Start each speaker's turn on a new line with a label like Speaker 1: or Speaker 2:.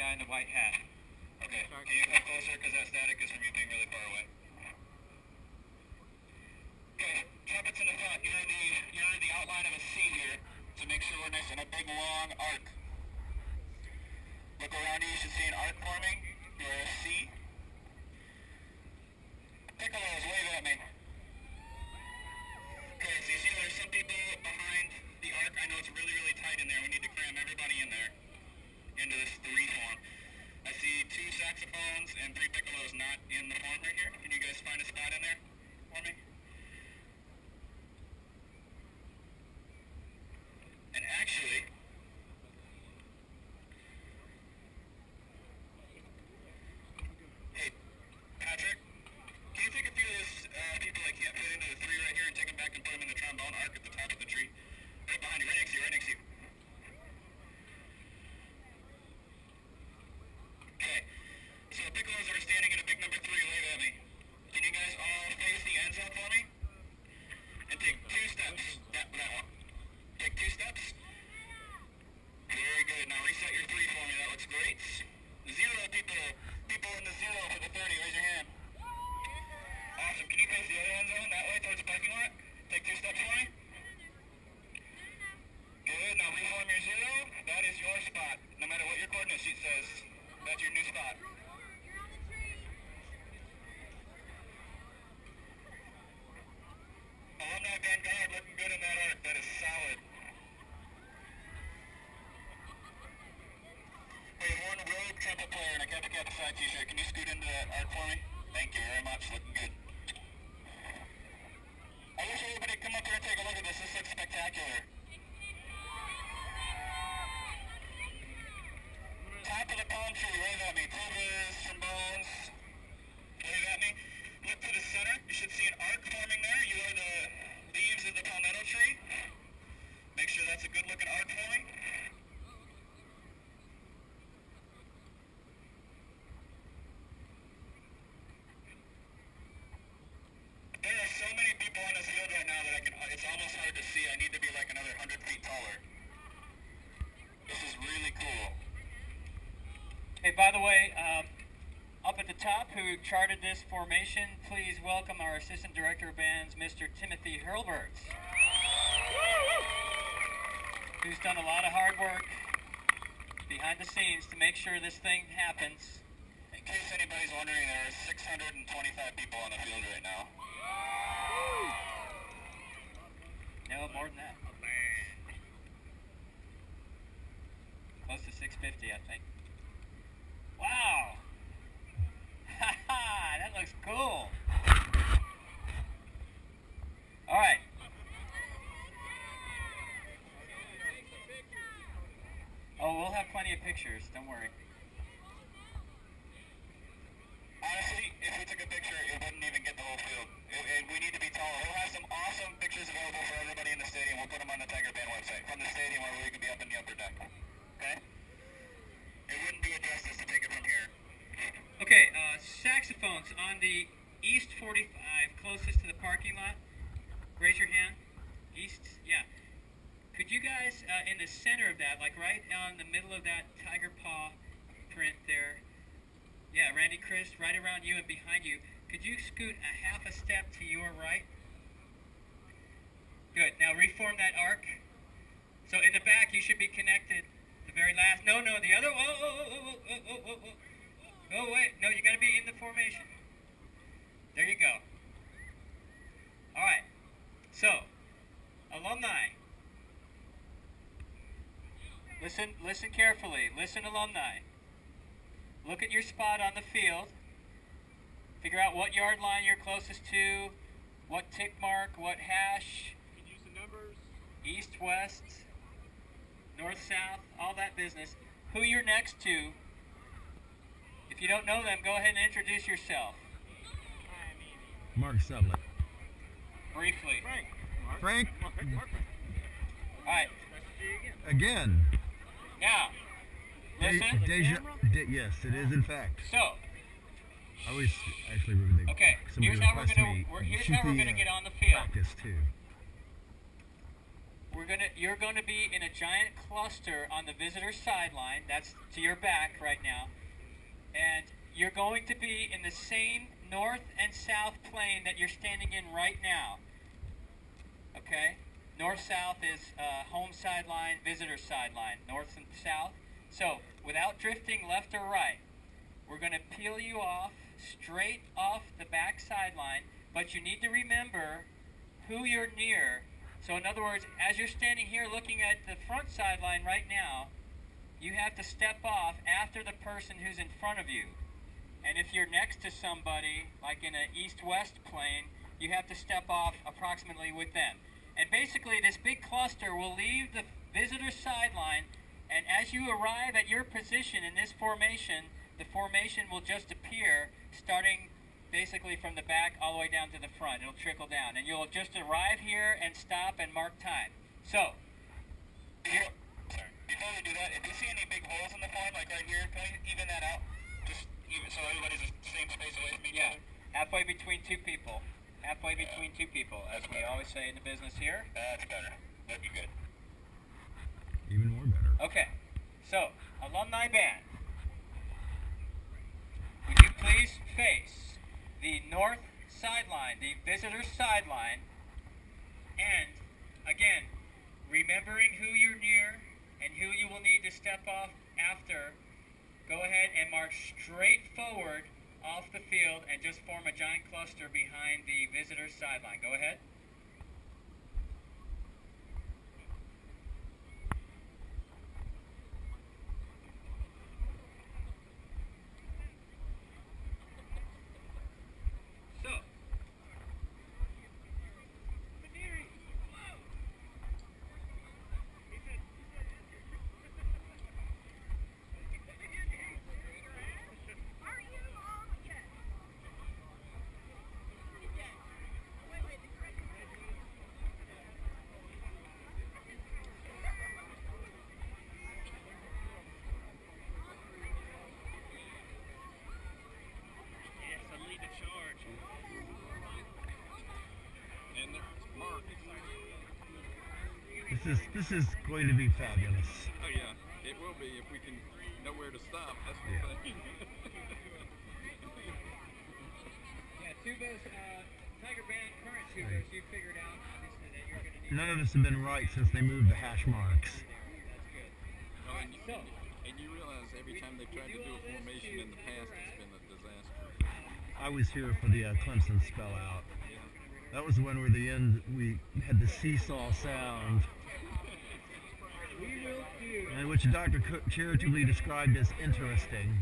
Speaker 1: guy in the white hat.
Speaker 2: Okay, can you come closer because that static is from you being really far away. Okay, trumpets in the front. You're the outline of a C here, so make sure we're nice in a big long arc. Look around you, you should see an arc forming. You're a C. Piccolos, wave at me. Okay, so you see there's some people behind the arc. I know it's really, really tight in there. We need to cram everybody in there into this 3 form. I see 2 saxophones and 3 piccolos not in the form right here. Can you guys find a spot in there for me? And actually, hey, Patrick, can you take a few of those people that can't fit into the 3 right here and take them back and put them in the trombone arc at the top of the tree? Right behind you, right next to you, right next to you. Okay, so the piccolos that are standing in a big number 3, wave at me. Can you guys all face the ends up for me? And take 2 steps, that one. Take 2 steps. Very good, now reset your 3 for me, that looks great. 0 people in the 0 for the 30, raise your hand. Awesome, can you face the other end zone, that way towards the parking lot? Take 2 steps for me. Good, now reform your 0, that is your spot. No matter what your coordinate sheet says, that's your new spot. Alumni Vanguard looking good in that arc, that is solid. We have 1 rogue trumpet player in a Kappa Kappa Psi t-shirt. Can you scoot into that arc for me? Thank you very much, looking good. I wish everybody could come up here and take a look at this. This looks spectacular. Top of the palm tree, wave at me. Tubas, trombones, wave at me. Look to the center. You should see an arc forming there. You are the leaves of the palmetto tree. Make sure that's a good looking arc forming. There are so many people on this field right now that it's almost hard to see. I need to be like another 100 feet taller. This is really cool.
Speaker 1: Hey, by the way, up at the top, who charted this formation, please welcome our Assistant Director of Bands, Mr. Timothy Hurlbert, who's done a lot of hard work behind the scenes to make sure this thing happens.
Speaker 2: In case anybody's wondering, there are 625 people on the field right now.
Speaker 1: No, more than that. Close to 650, I think. Wow! Haha, that looks cool. All right. Oh, we'll have plenty of pictures, don't worry.
Speaker 2: Honestly, if we took a picture, it wouldn't even get the whole field. We need to be taller. We'll have some awesome pictures available for everybody in the stadium. We'll put them on the Tiger Band website from the stadium where we can be up in the upper deck. Okay? It wouldn't do it justice to take it from here.
Speaker 1: Okay, saxophones on the East 45, closest to the parking lot. Raise your hand. East, yeah. Could you guys, in the center of that, like right on the middle of that tiger paw print there, yeah, Randy, Chris, right around you and behind you, could you scoot a half a step to your right? Good, now reform that arc. So in the back, you should be connected. The very last, no, the other, oh, wait, no, you gotta be in the formation. There you go. All right, so, alumni. Listen carefully, listen alumni. Look at your spot on the field. Figure out what yard line you're closest to, what tick mark, what hash.
Speaker 3: You can use the numbers.
Speaker 1: East, west, north, south, all that business. Who you're next to. If you don't know them, go ahead and introduce yourself.
Speaker 4: Mark Sublett.
Speaker 1: Briefly.
Speaker 4: Frank.
Speaker 1: All right.
Speaker 4: Again.
Speaker 1: Now, listen.
Speaker 4: Yes, it is in fact.
Speaker 1: So,
Speaker 4: I always actually really.
Speaker 1: okay, here's how we're gonna get on the field.
Speaker 4: Practice too.
Speaker 1: you're gonna be in a giant cluster on the visitor sideline. That's to your back right now. And you're going to be in the same north and south plane that you're standing in right now. Okay? North-south is home sideline, visitor sideline, north and south. So, without drifting left or right, we're going to peel you off, straight off the back sideline, but you need to remember who you're near. So in other words, as you're standing here looking at the front sideline right now, you have to step off after the person who's in front of you. And if you're next to somebody, like in an east-west plane, you have to step off approximately with them. And basically, this big cluster will leave the visitor sideline, and as you arrive at your position in this formation, the formation will just appear, starting basically from the back all the way down to the front. It'll trickle down, and you'll just arrive here and stop and mark time. So,
Speaker 2: Sorry. Before we do that, if you see any big holes in the phone, like right here, can we even that out? Just even so everybody's the same space away from each other?
Speaker 1: halfway between two people. Halfway between two people, as we always say in the business here.
Speaker 2: That's better. That'd be good.
Speaker 4: Even more better.
Speaker 1: Okay, so, Alumni Band, would you please face the north sideline, the visitor sideline, and, again, remembering who you're near and who you will need to step off after, go ahead and march straight forward off the field and just form a giant cluster behind the visitor sideline. Go ahead. So,
Speaker 4: This is going to be fabulous.
Speaker 3: Oh yeah, it will be if we can know where to stop. That's the thing.
Speaker 1: tubas, Tiger Band, current tubas, you figured out obviously that you're going to need.
Speaker 4: None of us have been right since they moved the hash marks.
Speaker 1: That's good.
Speaker 3: Oh, and you realize every time they've tried to do a formation in the past, it's been a disaster.
Speaker 4: I was here for the Clemson spell out. That was the one where we had the seesaw sound,
Speaker 1: We will do.
Speaker 4: which Dr. Cook charitably described as interesting.